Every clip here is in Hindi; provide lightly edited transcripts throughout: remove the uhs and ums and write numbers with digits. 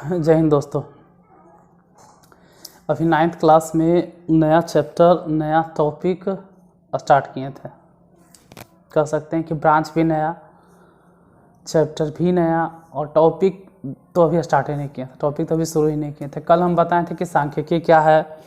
जय हिंद दोस्तों। अभी 9th क्लास में नया चैप्टर नया टॉपिक स्टार्ट किए थे। कह सकते हैं कि ब्रांच भी नया, चैप्टर भी नया और टॉपिक तो अभी स्टार्ट ही नहीं किया था। टॉपिक तो अभी शुरू ही नहीं किए थे। कल हम बताए थे कि सांख्यिकी क्या है,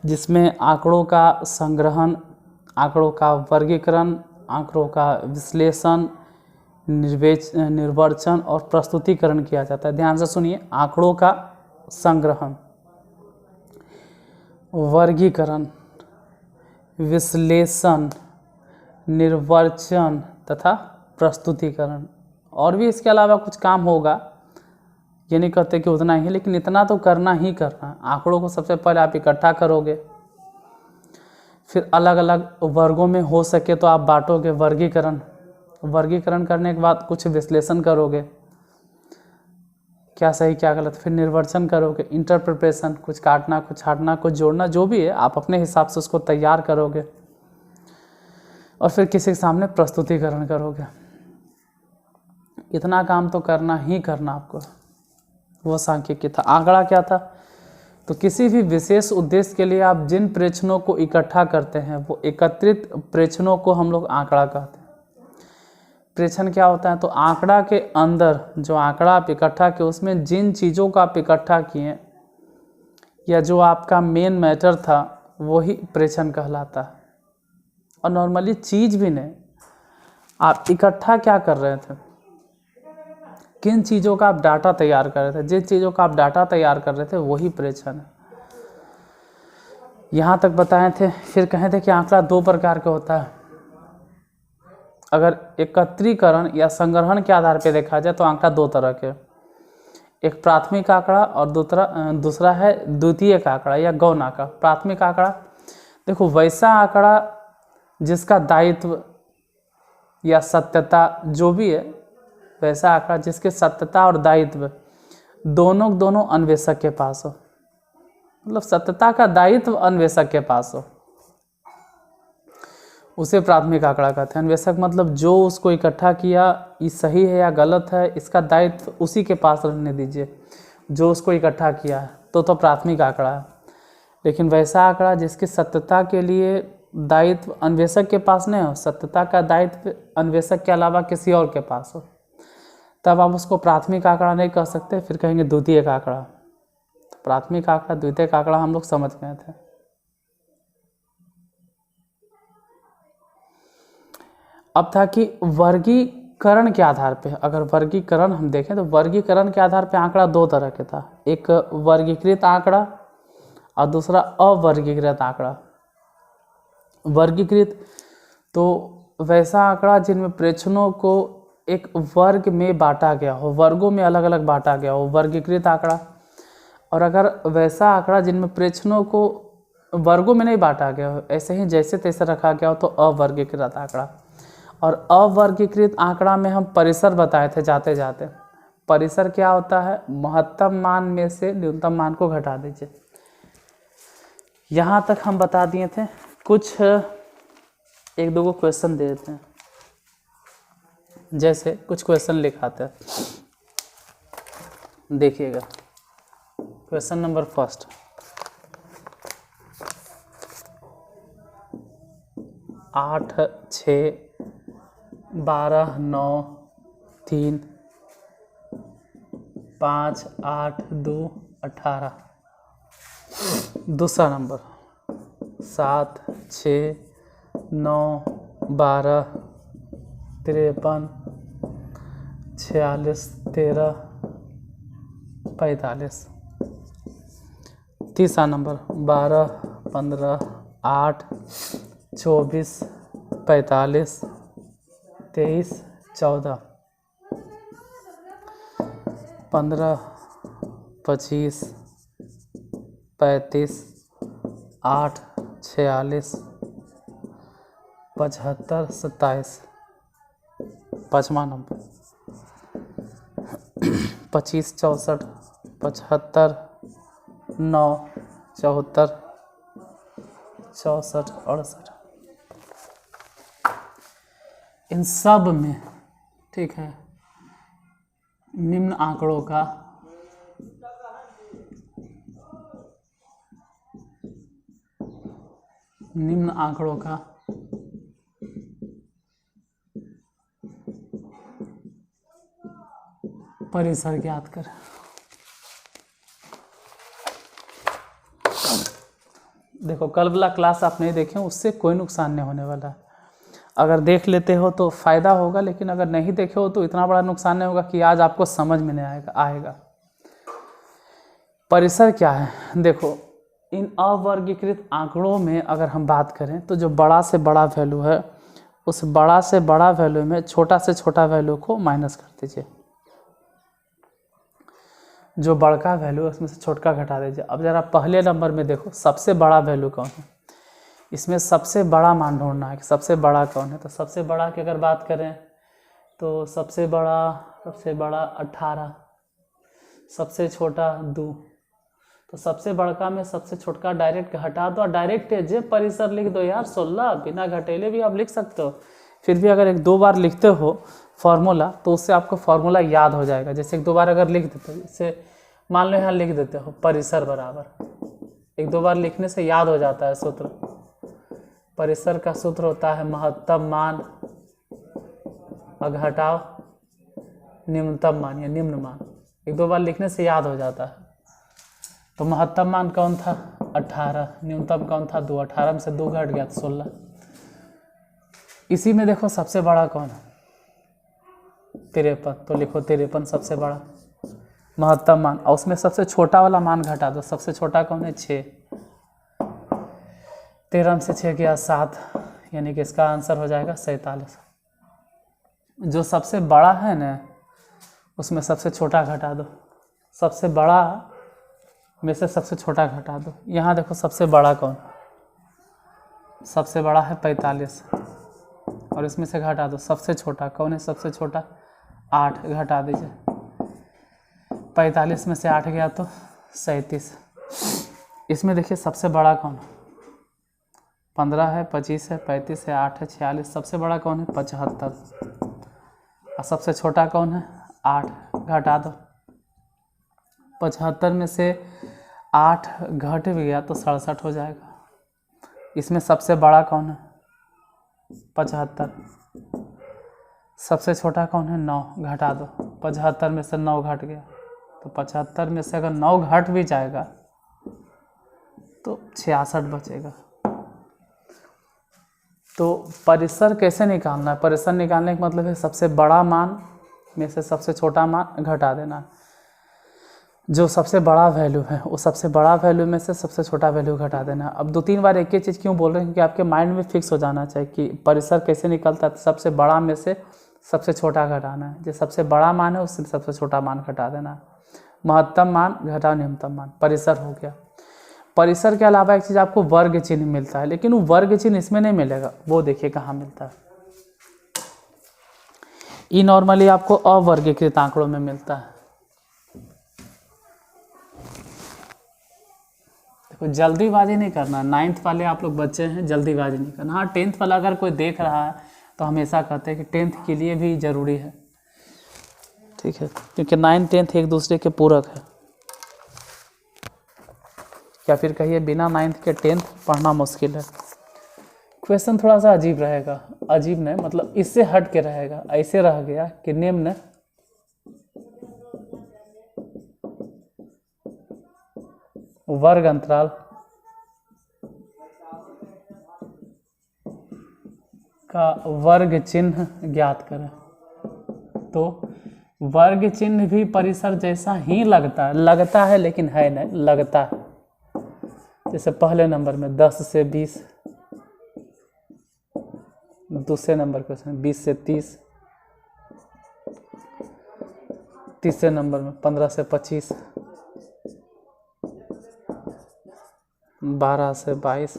जिसमें आंकड़ों का संग्रहण, आंकड़ों का वर्गीकरण, आंकड़ों का विश्लेषण, निर्वचन और प्रस्तुतिकरण किया जाता है। ध्यान से सुनिए, आंकड़ों का संग्रहण, वर्गीकरण, विश्लेषण, निर्वचन तथा प्रस्तुतिकरण। और भी इसके अलावा कुछ काम होगा, ये नहीं कहते कि उतना ही, लेकिन इतना तो करना ही करना है। आंकड़ों को सबसे पहले आप इकट्ठा करोगे, फिर अलग अलग वर्गों में हो सके तो आप बांटोगे, वर्गीकरण करने के बाद कुछ विश्लेषण करोगे, क्या सही क्या गलत, फिर निर्वचन करोगे, इंटरप्रिटेशन, कुछ काटना, कुछ छाटना, कुछ जोड़ना, जो भी है आप अपने हिसाब से उसको तैयार करोगे और फिर किसी के सामने प्रस्तुतिकरण करोगे। इतना काम तो करना ही करना आपको। वो सांख्यिकी था। आंकड़ा क्या था? तो किसी भी विशेष उद्देश्य के लिए आप जिन प्रेक्षणों को इकट्ठा करते हैं वो एकत्रित प्रेक्षणों को हम लोग आंकड़ा कहते हैं। प्रेक्षण क्या होता है? तो आंकड़ा के अंदर जो आंकड़ा आप इकट्ठा किए उसमें जिन चीज़ों को आप इकट्ठा किए या जो आपका मेन मैटर था वही प्रेक्षण कहलाता है। और नॉर्मली चीज़ भी नहीं, आप इकट्ठा क्या कर रहे थे, किन चीज़ों का आप डाटा तैयार कर रहे थे, जिन चीज़ों का आप डाटा तैयार कर रहे थे वही प्रेक्षण है। यहाँ तक बताए थे। फिर कहे थे कि आंकड़ा दो प्रकार का होता है। अगर एकत्रीकरण या संग्रहण के आधार पर देखा जाए तो आंकड़ा दो तरह के, एक प्राथमिक आंकड़ा और दूसरा है द्वितीयक आंकड़ा या गौण आंकड़ा। प्राथमिक आंकड़ा देखो वैसा आंकड़ा जिसका दायित्व या सत्यता जो भी है, वैसा आंकड़ा जिसके सत्यता और दायित्व दोनों अन्वेषक के पास हो, मतलब सत्यता का दायित्व अन्वेषक के पास हो, उसे प्राथमिक आंकड़ा कहते हैं। अन्वेषक मतलब जो उसको इकट्ठा किया, ये सही है या गलत है, इसका दायित्व उसी के पास रहने दीजिए जो उसको इकट्ठा किया है, तो प्राथमिक आंकड़ा है। लेकिन वैसा आंकड़ा जिसकी सत्यता के लिए दायित्व अन्वेषक के पास नहीं हो, सत्यता का दायित्व अन्वेषक के अलावा किसी और के पास हो, तब आप उसको प्राथमिक आंकड़ा नहीं कह सकते, फिर कहेंगे द्वितीयक आंकड़ा। तो प्राथमिक आंकड़ा द्वितीयक आंकड़ा हम लोग समझ गए थे। अब था कि वर्गीकरण के आधार पे, अगर वर्गीकरण हम देखें तो वर्गीकरण के आधार पे आंकड़ा दो तरह के था, एक वर्गीकृत आंकड़ा और दूसरा अवर्गीकृत आंकड़ा। वर्गीकृत तो वैसा आंकड़ा जिनमें प्रेक्षणों को एक वर्ग में बांटा गया हो, वर्गों में अलग अलग बांटा गया हो, वर्गीकृत आंकड़ा। और अगर वैसा आंकड़ा जिनमें प्रेक्षणों को वर्गों में नहीं बांटा गया हो, ऐसे ही जैसे तैसे रखा गया हो, तो अवर्गीकृत आंकड़ा। और अवर्गीकृत आंकड़ा में हम परिसर बताए थे जाते जाते। परिसर क्या होता है? महत्तम मान में से न्यूनतम मान को घटा दीजिए। यहाँ तक हम बता दिए थे। कुछ एक दो क्वेश्चन दे देते हैं, जैसे कुछ क्वेश्चन लिखाते हैं, देखिएगा। Question number first, 8, 6, 12, 9, 3, 5, 8, 2, 18। दूसरा नंबर 7, 6, 9, 12, 53, 46, 13, 45। तीसरा नंबर 12, 15, 8, 24, 45, 23, 14, 15, 25, 35, 8, 46, 75, 27। पाँचवा नंबर 25, 64, 75, 9, 74, 64, 68। इन सब में, ठीक है, निम्न आंकड़ों का निम्न आंकड़ों का परिसर ज्ञात कर। देखो कल वाला क्लास आप नहीं देखे, उससे कोई नुकसान नहीं होने वाला है। अगर देख लेते हो तो फ़ायदा होगा, लेकिन अगर नहीं देखे हो तो इतना बड़ा नुकसान नहीं होगा कि आज आपको समझ में नहीं आएगा। परिसर क्या है? देखो इन अवर्गीकृत आंकड़ों में अगर हम बात करें तो जो बड़ा से बड़ा वैल्यू है, उस बड़ा से बड़ा वैल्यू में छोटा से छोटा वैल्यू को माइनस कर दीजिए। जो बड़का वैल्यू है उसमें से छोटका घटा दीजिए। अब ज़रा पहले नंबर में देखो सबसे बड़ा वैल्यू कौन है, इसमें सबसे बड़ा मान ढूंढना है कि सबसे बड़ा कौन है। तो सबसे बड़ा की अगर बात करें तो सबसे बड़ा 18, सबसे छोटा 2। तो सबसे बड़का में सबसे छोटका डायरेक्ट हटा दो और डायरेक्ट जे परिसर लिख दो यार 16, बिना घटेले भी आप लिख सकते हो। फिर भी अगर 1-2 बार लिखते हो फार्मूला तो उससे आपको फार्मूला याद हो जाएगा। जैसे 1-2 बार अगर लिख देते हो, जैसे मान लो यहाँ लिख देते हो परिसर बराबर, 1-2 बार लिखने से याद हो जाता है सूत्र। परिसर का सूत्र होता है महत्तम मान घटाओ निम्नतम मान या निम्न मान। 1-2 बार लिखने से याद हो जाता है। तो महत्तम मान कौन था 18, न्यूनतम कौन था 2, 18 में से 2 घट गया तो 16। इसी में देखो सबसे बड़ा कौन है 53, तो लिखो 53 सबसे बड़ा महत्तम मान, और उसमें सबसे छोटा वाला मान घटा दो। सबसे छोटा कौन है 6, 13 में से 6 गया 7, यानी कि इसका आंसर हो जाएगा 47। जो सबसे बड़ा है ना उसमें सबसे छोटा घटा दो, सबसे बड़ा में से सबसे छोटा घटा दो। यहाँ देखो सबसे बड़ा कौन, सबसे बड़ा है 45, और इसमें से घटा दो सबसे छोटा कौन है, सबसे छोटा 8, घटा दीजिए। 45 में से 8 गया तो 37। इसमें देखिए सबसे बड़ा कौन, 15 है, 25 है, 35 है, 8 है, 46। सबसे बड़ा कौन है 75, और सबसे छोटा कौन है 8, घटा दो। 75 में से 8 घट भी गया तो 67 हो जाएगा। इसमें सबसे बड़ा कौन है 75, सबसे छोटा कौन है 9, घटा दो। 75 में से 9 घट गया तो 75 में से अगर 9 घट भी जाएगा तो 66 बचेगा। तो परिसर कैसे निकालना है? परिसर निकालने का मतलब है सबसे बड़ा मान में से सबसे छोटा मान घटा देना। जो सबसे बड़ा वैल्यू है वो सबसे बड़ा वैल्यू में से सबसे छोटा वैल्यू घटा देना। अब 2-3 बार एक ही चीज़ क्यों बोल रहे हैं, क्योंकि आपके माइंड में फिक्स हो जाना चाहिए कि परिसर कैसे निकलता है। तो सबसे बड़ा में से सबसे छोटा घटाना है, जो सबसे बड़ा मान है उससे सबसे छोटा मान घटा देना। महत्तम मान घटा न्यूनतम मान, परिसर हो गया। परिसर के अलावा एक चीज़ आपको वर्ग चिन्ह मिलता है, लेकिन वो वर्ग चिन्ह इसमें नहीं मिलेगा, वो देखिए कहाँ मिलता है। ये नॉर्मली आपको अवर्गीकृत आंकड़ों में मिलता है। देखो जल्दीबाजी नहीं करना, 9th वाले आप लोग बच्चे हैं, जल्दीबाजी नहीं करना। हाँ 10th वाला अगर कोई देख रहा है तो हमेशा कहते हैं कि 10th के लिए भी ज़रूरी है, ठीक है, क्योंकि 9th 10th एक दूसरे के पूरक है। या फिर कहिए बिना 9th के 10th पढ़ना मुश्किल है। क्वेश्चन थोड़ा सा अजीब रहेगा, अजीब नहीं मतलब इससे हट के रहेगा। ऐसे रह गया कि निम्न वर्ग अंतराल का वर्ग चिन्ह ज्ञात करें। तो वर्ग चिन्ह भी परिसर जैसा ही लगता है लेकिन है नहीं, लगता है। जैसे पहले नंबर में 10 से 20, दूसरे नंबर क्वेश्चन 20 से 30, तीसरे नंबर में 15 से 25, 12 से 22,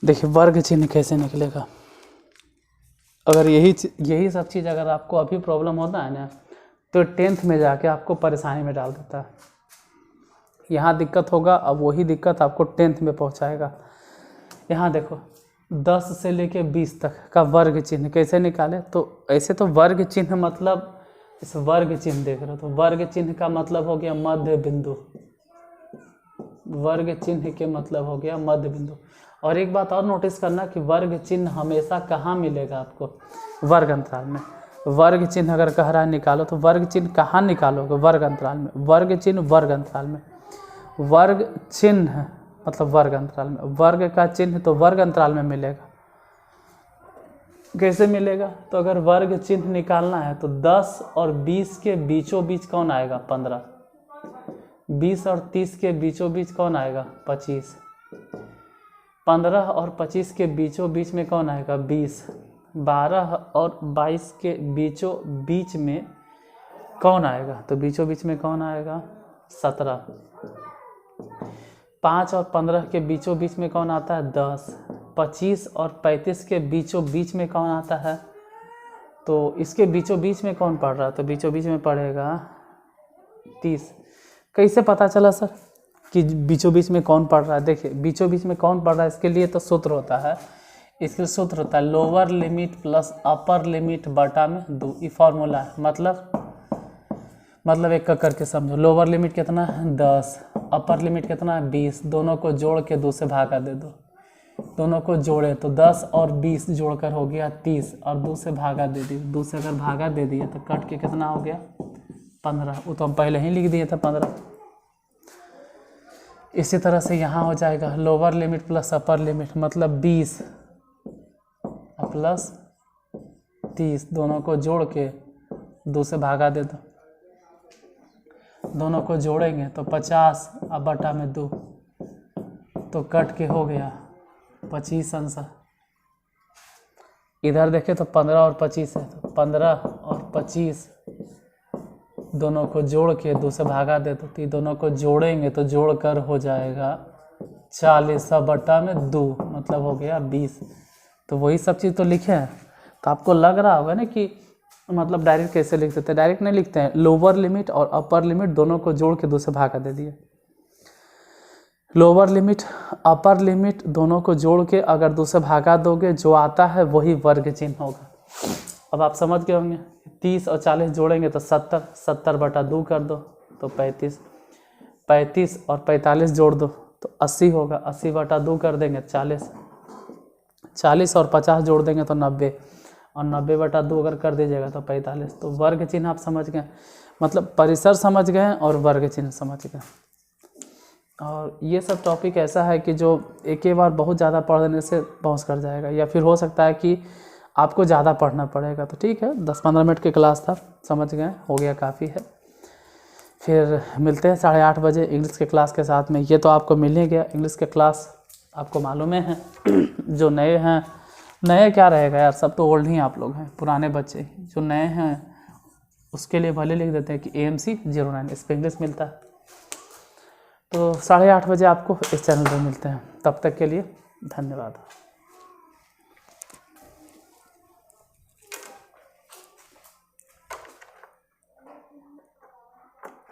देखिए वर्ग चिन्ह कैसे निकलेगा। अगर यही सब चीज़ अगर आपको अभी प्रॉब्लम होता है ना, तो 10th में जाके आपको परेशानी में डाल देता है। यहाँ दिक्कत होगा, अब वही दिक्कत आपको 10th में पहुँचाएगा। यहाँ देखो 10 से लेके 20 तक का वर्ग चिन्ह कैसे निकाले, तो ऐसे तो वर्ग चिन्ह मतलब इस वर्ग चिन्ह देख रहे हो, तो वर्ग चिन्ह का मतलब हो गया मध्य बिंदु। वर्ग चिन्ह के मतलब हो गया मध्य बिंदु। और एक बात और नोटिस करना कि वर्ग चिन्ह हमेशा कहाँ मिलेगा आपको, वर्ग अंतराल में। वर्ग चिन्ह अगर कह रहा है निकालो, तो वर्ग चिन्ह कहाँ निकालोगे, वर्ग अंतराल में। वर्ग चिन्ह वर्ग अंतराल में, वर्ग चिन्ह मतलब वर्ग अंतराल में, वर्ग का चिन्ह तो वर्ग अंतराल में मिलेगा। कैसे मिलेगा, तो अगर वर्ग चिन्ह निकालना है तो 10 और 20 के बीचों बीच कौन आएगा, 15। 20 और 30 के बीचों बीच कौन आएगा, 25। 15 और 25 के बीचों बीच में कौन आएगा, 20। 12 और 22 के बीचों बीच में कौन आएगा, तो बीचों बीच में कौन आएगा, 17। 5 और 15 के बीचों बीच में कौन आता है, 10। 25 और 35 के बीचों बीच में कौन आता है, तो इसके बीचों बीच में कौन पढ़ रहा है, तो बीचों बीच में पढ़ेगा 30। कैसे पता चला सर कि बीचों बीच में कौन पढ़ रहा है, देखिए बीचों बीच में कौन पढ़ रहा है, इसके लिए तो सूत्र होता है, इसके सूत्र होता है lower limit plus upper limit बटा में 2। ये फॉर्मूला है, मतलब एक का करके समझो। लोअर लिमिट कितना है, 10। अपर लिमिट कितना है, 20। दोनों को जोड़ के 2 से भागा दे दो। दोनों को जोड़े तो 10 और 20 जोड़कर हो गया 30, और 2 से भागा दे दी। 2 से अगर भागा दे दिया तो कट के कितना हो गया, 15। वो तो हम पहले ही लिख दिए थे 15। इसी तरह से यहाँ हो जाएगा lower limit plus upper limit, मतलब 20 प्लस 30। दोनों को जोड़ के 2 से भागा दे दो। दोनों को जोड़ेंगे तो 50 अब बटा में 2, तो कट के हो गया 25 आंसर। इधर देखें तो 15 और 25 है, तो 15 और 25 दोनों को जोड़ के 2 से भागा दे दो। तो दोनों को जोड़ेंगे तो जोड़कर हो जाएगा 40 बटा में 2, मतलब हो गया 20। तो वही सब चीज़ तो लिखे हैं। तो आपको लग रहा होगा ना कि मतलब डायरेक्ट कैसे लिख देते हैं, डायरेक्ट नहीं लिखते हैं। लोअर लिमिट और अपर लिमिट दोनों को जोड़ के 2 से भागा दे दिए। लोअर लिमिट अपर लिमिट दोनों को जोड़ के अगर 2 से भागा दोगे, जो आता है वही वर्ग चिन्ह होगा। अब आप समझ गए होंगे। 30 और 40 जोड़ेंगे तो 70, 70 बटा 2 कर दो तो 35, 35 और 45 जोड़ दो तो 80 होगा, 80 बटा 2 कर देंगे 40, 40 और 50 जोड़ देंगे तो 90, और 90 बटा 2 अगर कर दीजिएगा तो 45। तो वर्ग चिन्ह आप समझ गए, मतलब परिसर समझ गए और वर्ग चिन्ह समझ गए। और ये सब टॉपिक ऐसा है कि जो एक ही बार बहुत ज़्यादा पढ़ देने से बाउंस कर जाएगा, या फिर हो सकता है कि आपको ज़्यादा पढ़ना पड़ेगा। तो ठीक है, 10-15 मिनट की क्लास था, समझ गए, हो गया, काफ़ी है। फिर मिलते हैं 8:30 बजे इंग्लिश के क्लास के साथ में। ये तो आपको मिल ही गया, इंग्लिश के क्लास आपको मालूम है। जो नए हैं, नए क्या रहेगा यार, सब तो ओल्ड ही आप लोग हैं, पुराने बच्चे। जो नए हैं उसके लिए भले लिख देते हैं कि AMC 09, इस पर इंग्लिश मिलता है। तो 8:30 बजे आपको इस चैनल पर मिलते हैं। तब तक के लिए धन्यवाद।